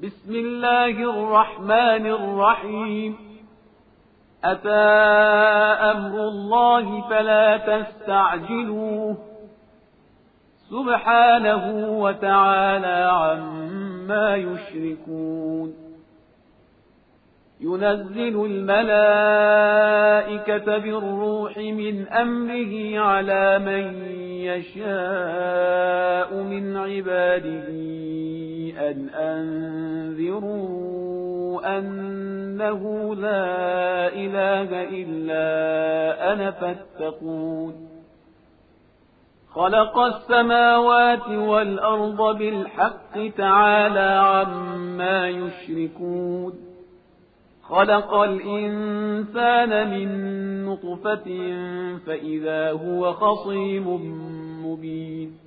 بسم الله الرحمن الرحيم أتى أمر الله فلا تستعجلوه سبحانه وتعالى عما يشركون ينزل الملائكة بالروح من أمره على من يشاء من عباده أن أنذروا أنه لا إله إلا أنا فاتقون خلق السماوات والأرض بالحق تعالى عما يشركون خلق الإنسان من نطفة فإذا هو خصيم مبين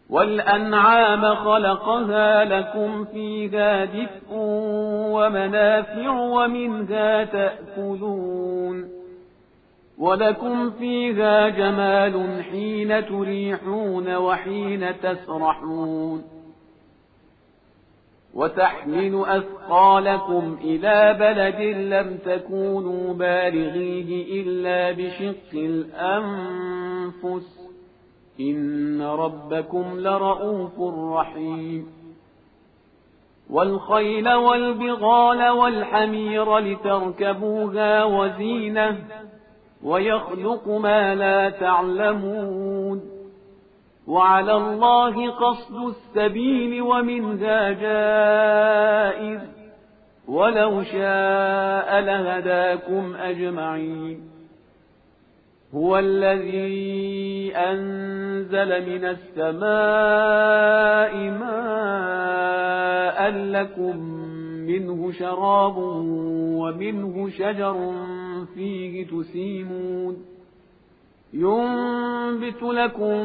والأنعام خلقها لكم فيها دفء ومنافع ومنها تأكلون ولكم فيها جمال حين تريحون وحين تسرحون وتحمل أثقالكم إلى بلد لم تكونوا بالغيه إلا بشق الأنفس إن ربكم لرؤوف رحيم والخيل والبغال والحمير لتركبوها وزينة ويخلق ما لا تعلمون وعلى الله قصد السبيل ومنها جائر ولو شاء لهداكم أجمعين هو الذي أنزل من السماء ماء لكم منه شراب ومنه شجر فيه تسيمون ينبت لكم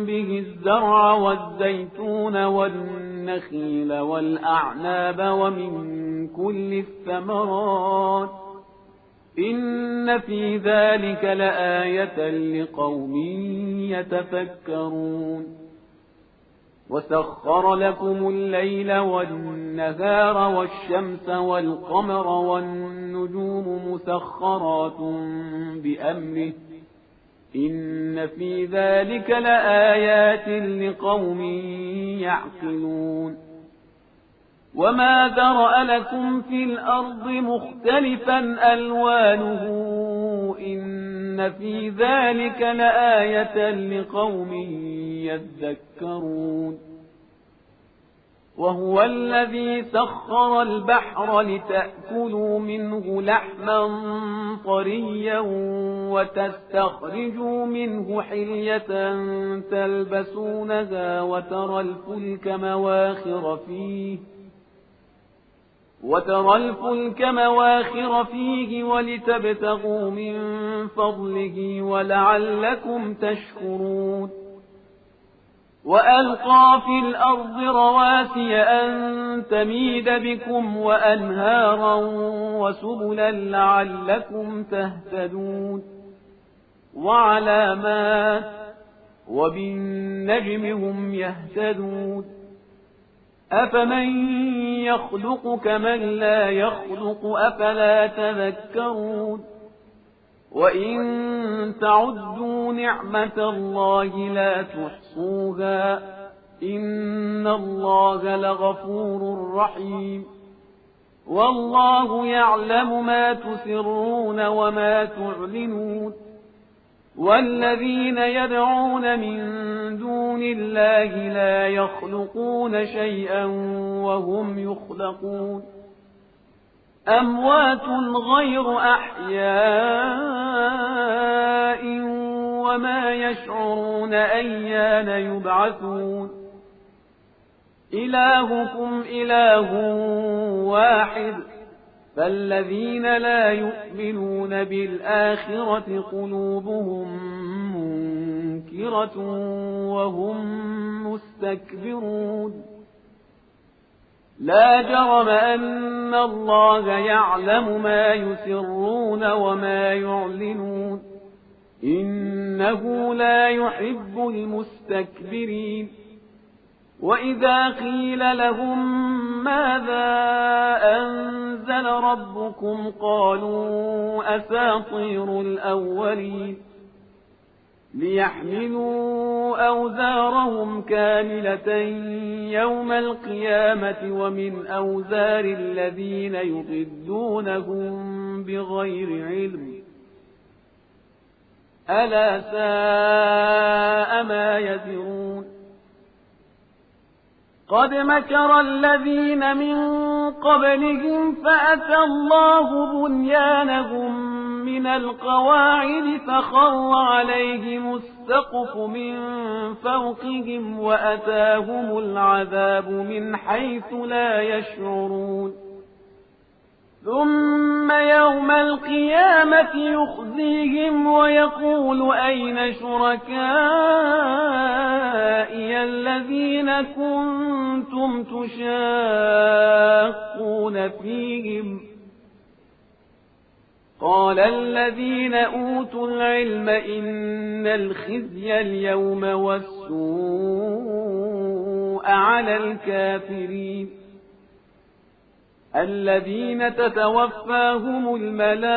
به الزرع والزيتون والنخيل والأعناب ومن كل الثمرات إن في ذلك لآية لقوم يتفكرون وسخر لكم الليل والنهار والشمس والقمر والنجوم مسخرات بأمره إن في ذلك لآيات لقوم يعقلون وما ذرأ لكم في الأرض مختلفا ألوانه إن في ذلك لآية لقوم يذكرون وهو الذي سخر البحر لتأكلوا منه لحما طريا وتستخرجوا منه حلية تلبسونها وترى الفلك مواخر فيه ولتبتغوا من فضله ولعلكم تشكرون وألقى في الأرض رواسي أن تميد بكم وأنهارا وسبلا لعلكم تهتدون وعلامات وبالنجم هم يهتدون أفمن يخلق كمن لا يخلق أفلا تذكرون وإن تعدوا نعمة الله لا تحصوها إن الله لغفور رحيم والله يعلم ما تسرون وما تعلنون والذين يدعون من دون الله لا يخلقون شيئا وهم يخلقون أموات غير أحياء وما يشعرون أيان يبعثون إلهكم إله واحد فالذين لا يؤمنون بالآخرة قلوبهم منكرة وهم مستكبرون لا جرم أن الله يعلم ما يسرون وما يعلنون إنه لا يحب المستكبرين وإذا قيل لهم ماذا أنزل ربكم قالوا أساطير الأولين ليحملوا أوزارهم كاملة يوم القيامة ومن أوزار الذين يضلونهم بغير علم ألا ساء ما يزرون قد مكر الذين من قبلهم فأتى الله بنيانهم من القواعد فخر عليهم السقف من فوقهم وأتاهم العذاب من حيث لا يشعرون ثم يوم القيامة يخزيهم ويقول أين شركائي الذين كنتم تشاقون فيهم قال الذين أوتوا العلم إن الخزي اليوم والسوء على الكافرين الذين تتوفاهم الملائكة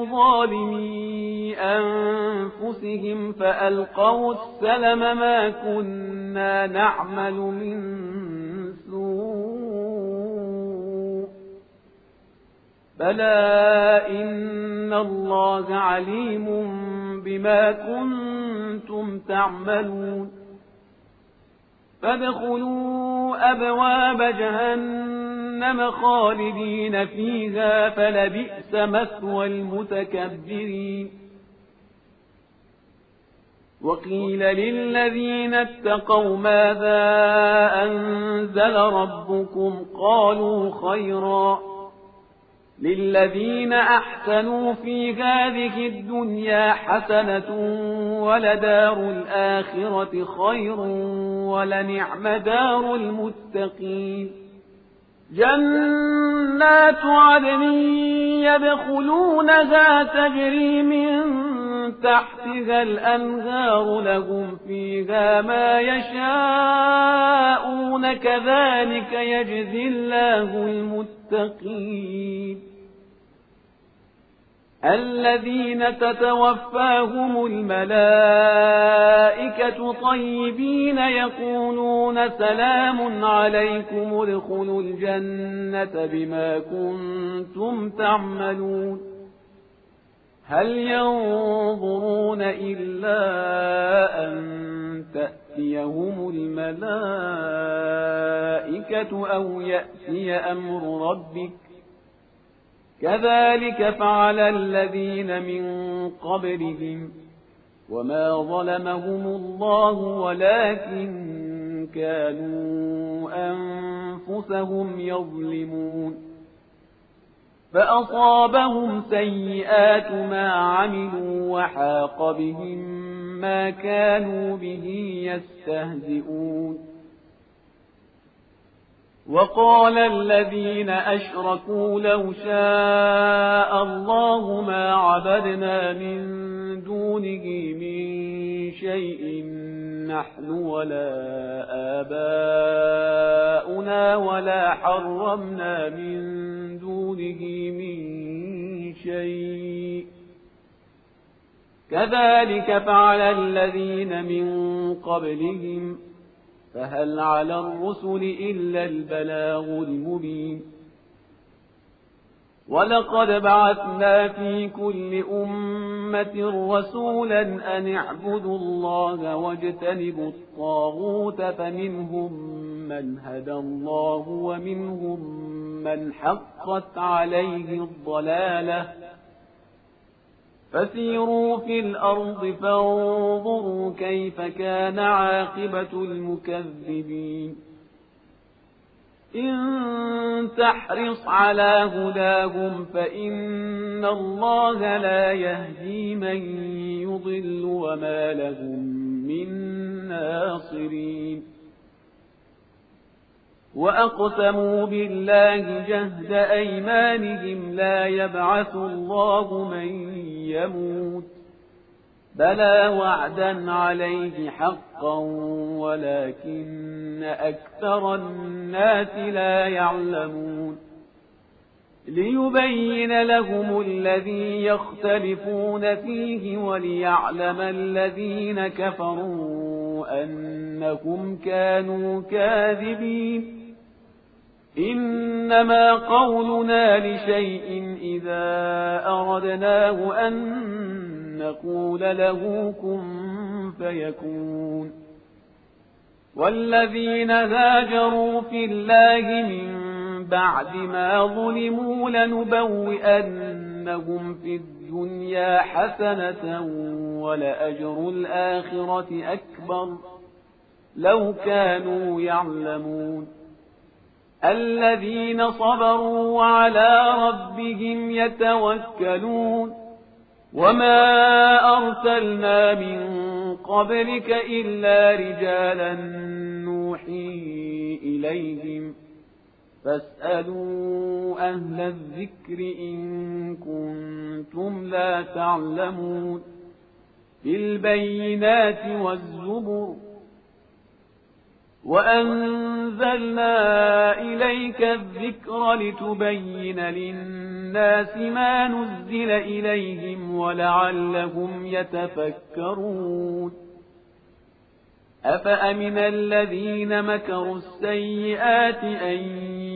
ظالمي أنفسهم فألقوا السلم ما كنا نعمل من سوء بلى إن الله عليم بما كنتم تعملون فادخلوا أبواب جهنم خالدين فيها فلبئس مثوى المتكبرين وقيل للذين اتقوا ماذا أنزل ربكم قالوا خيرا للذين أحسنوا في هذه الدنيا حسنة ولدار الآخرة خير ولنعم دار المتقين جنات عدن يدخلونها تجري من تحتها الأنهار لهم فيها ما يشاءون كذلك يجزي الله المتقين الذين تتوفاهم الملائكة طيبين يقولون سلام عليكم ادخلوا الجنة بما كنتم تعملون هل ينظرون إلا أن تأتيهم الملائكة أو يأتي أمر ربك كذلك فعل الذين من قبلهم وما ظلمهم الله ولكن كانوا أنفسهم يظلمون فأصابهم سيئات ما عملوا وحاق بهم ما كانوا به يستهزئون وقال الذين أشركوا لو شاء الله ما عبدنا من دونه من شيء نحن ولا آباؤنا ولا حرمنا من دونه من شيء كذلك فعل الذين من قبلهم فهل على الرسل إلا البلاغ المبين ولقد بعثنا في كل أمة رسولا أن اعبدوا الله واجتنبوا الطاغوت فمنهم من هدى الله ومنهم من حقت عليه الضلالة فسيروا في الأرض فانظروا كيف كان عاقبة المكذبين إن تحرص على هداهم فإن الله لا يهدي من يضل وما لهم من ناصرين وأقسموا بالله جهد أيمانهم لا يبعث الله من يموت بلى وعدا عليه حقا ولكن أكثر الناس لا يعلمون ليبين لهم الذي يختلفون فيه وليعلم الذين كفروا أنهم كانوا كاذبين إنما قولنا لشيء إذا أردناه أن نقول له كن فيكون والذين هاجروا في الله من بعد ما ظلموا لنبوئنهم في الدنيا حسنة ولأجر الآخرة أكبر لو كانوا يعلمون الذين صبروا وعلى ربهم يتوكلون وما أرسلنا من قبلك إلا رجالا نوحي إليهم فاسألوا أهل الذكر إن كنتم لا تعلمون بالبينات والزبر وأنزلنا إليك الذكر لتبين للناس ما نزل إليهم ولعلهم يتفكرون أفأمن الذين مكروا السيئات أن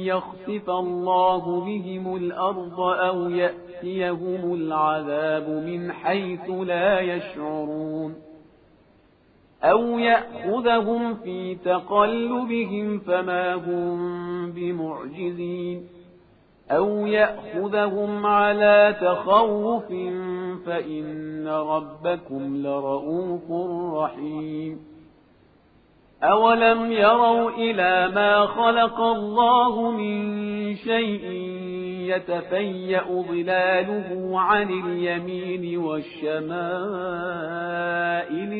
يخسف الله بهم الأرض أو يأتيهم العذاب من حيث لا يشعرون أو يأخذهم في تقلبهم فما هم بمعجزين أو يأخذهم على تخوف فإن ربكم لرؤوف رحيم أولم يروا إلى ما خلق الله من شيء يتفيأ ظلاله عن اليمين والشمائل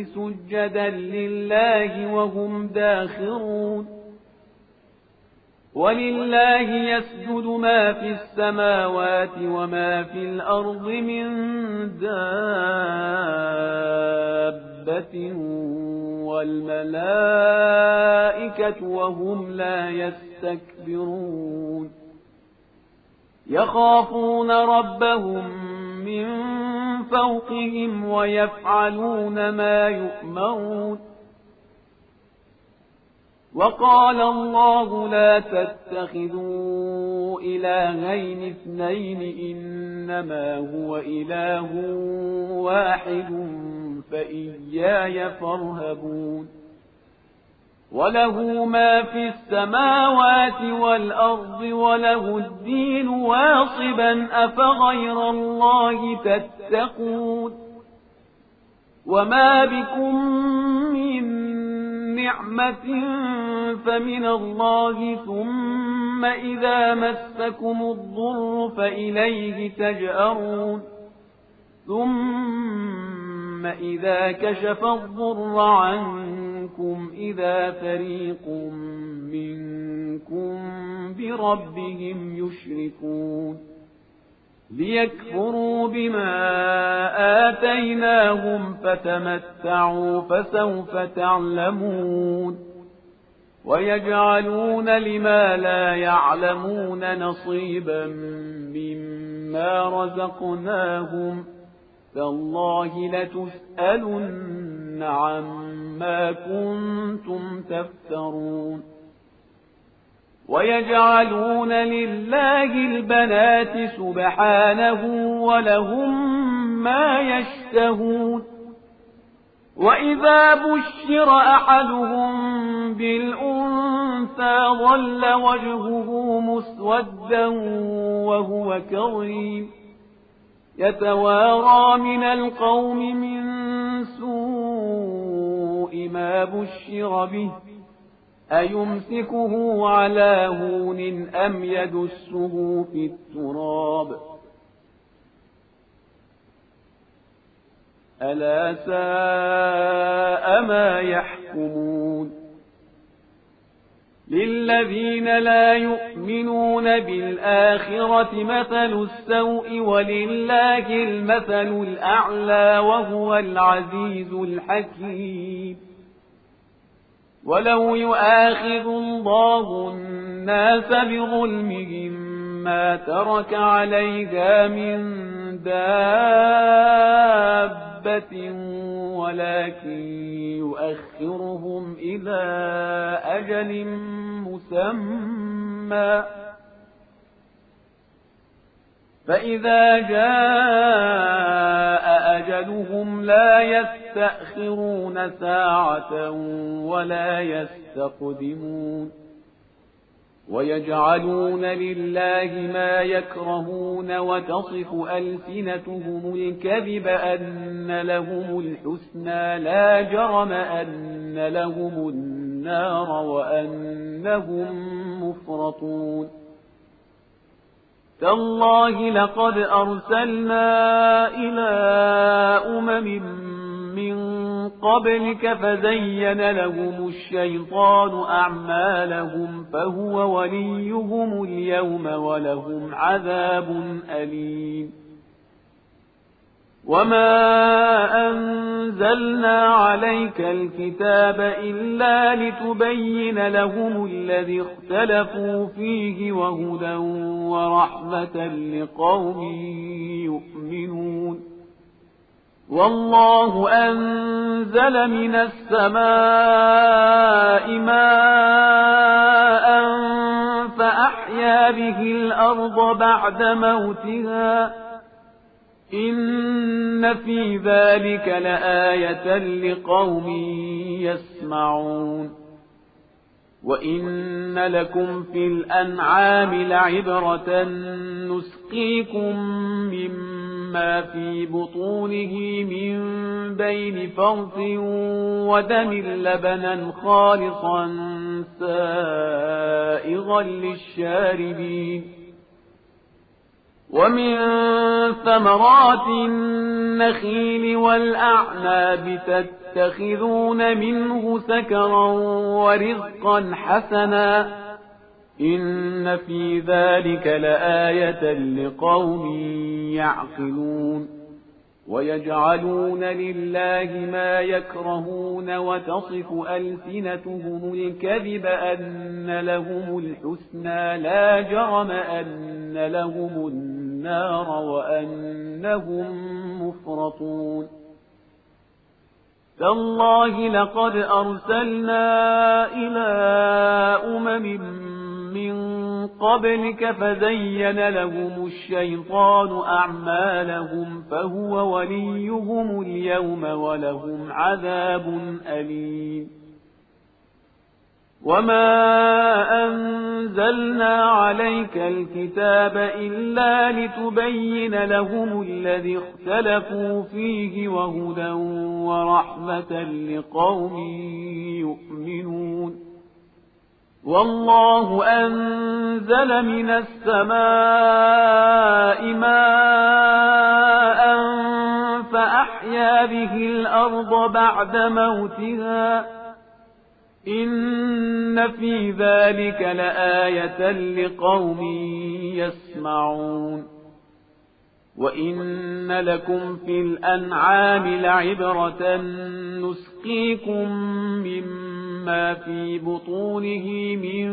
سجدا لله وهم داخرون ولله يسجد ما في السماوات وما في الأرض من دابة والملائكة وهم لا يستكبرون يخافون ربهم من فوقهم ويفعلون ما يؤمرون وقال الله لا تتخذوا إلهين اثنين إنما هو إله واحد فإياي فارهبون وله ما في السماوات والأرض وله الدين واصبا أفغير الله تتقون وما بكم من نعمة فمن الله ثم إذا مسكم الضر فإليه تجأرون ثم إذا كشف الضر عنكم إذا فريق منكم بربهم يشركون ليكفروا بما آتيناهم فتمتعوا فسوف تعلمون ويجعلون لما لا يعلمون نصيبا مما رزقناهم تالله لتسألن عما كنتم تفترون ويجعلون لله البنات سبحانه ولهم ما يشتهون وإذا بشر أحدهم بالأنثى ظل وجهه مسودا وهو كظيم يتوارى من القوم من سوء ما بشر به أيمسكه على هون أم يدسه في التراب ألا ساء ما يحكمون للذين لا يؤمنون بالآخرة مثل السوء ولله المثل الأعلى وهو العزيز الحكيم. ولو يؤاخذ الله الناس بظلمهم ما ترك عليها من دابة ولكن يؤخرهم إلى أجل مسمى فإذا جاء أجلهم لا يستأخرون ساعة ولا يستقدمون. ويجعلون لله ما يكرهون وتصف ألسنتهم الكذب أن لهم الحسنى لا جرم أن لهم النار وأنهم مفرطون. تالله لقد أرسلنا إلى من قبلك فزين لهم الشيطان أعمالهم فهو وليهم اليوم ولهم عذاب أليم. وما أنزلنا عليك الكتاب إلا لتبين لهم الذي اختلفوا فيه وهدى ورحمة لقوم يؤمنون. والله أنزل من السماء ماء فأحيا به الأرض بعد موتها إن في ذلك لآية لقوم يسمعون. وإن لكم في الأنعام لعبرة نسقيكم مما في بطونه من بين فرث ودم لبنا خالصا سائغا للشاربين. ومن ثمرات النخيل والأعناب تتخذون منه سكرا ورزقا حسنا إن في ذلك لآية لقوم يعقلون. ويجعلون لله ما يكرهون وتصف ألسنتهم الكذب أن لهم الحسنى لا جرم أن لهم النار وأنهم مفرطون. تالله لقد أرسلنا إلى من قبلك فزين لهم الشيطان أعمالهم فهو وليهم اليوم ولهم عذاب أليم. وما أنزلنا عليك الكتاب إلا لتبين لهم الذي اختلفوا فيه وهدى ورحمة لقوم يؤمنون. والله أنزل من السماء ماء فأحيا به الأرض بعد موتها إن في ذلك لآية لقوم يسمعون. وإن لكم في الأنعام لعبرة نسقيكم مما في بطونه من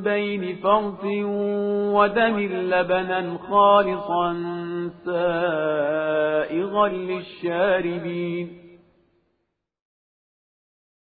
بين فرث ودم لبنا خالصا سائغا للشاربين.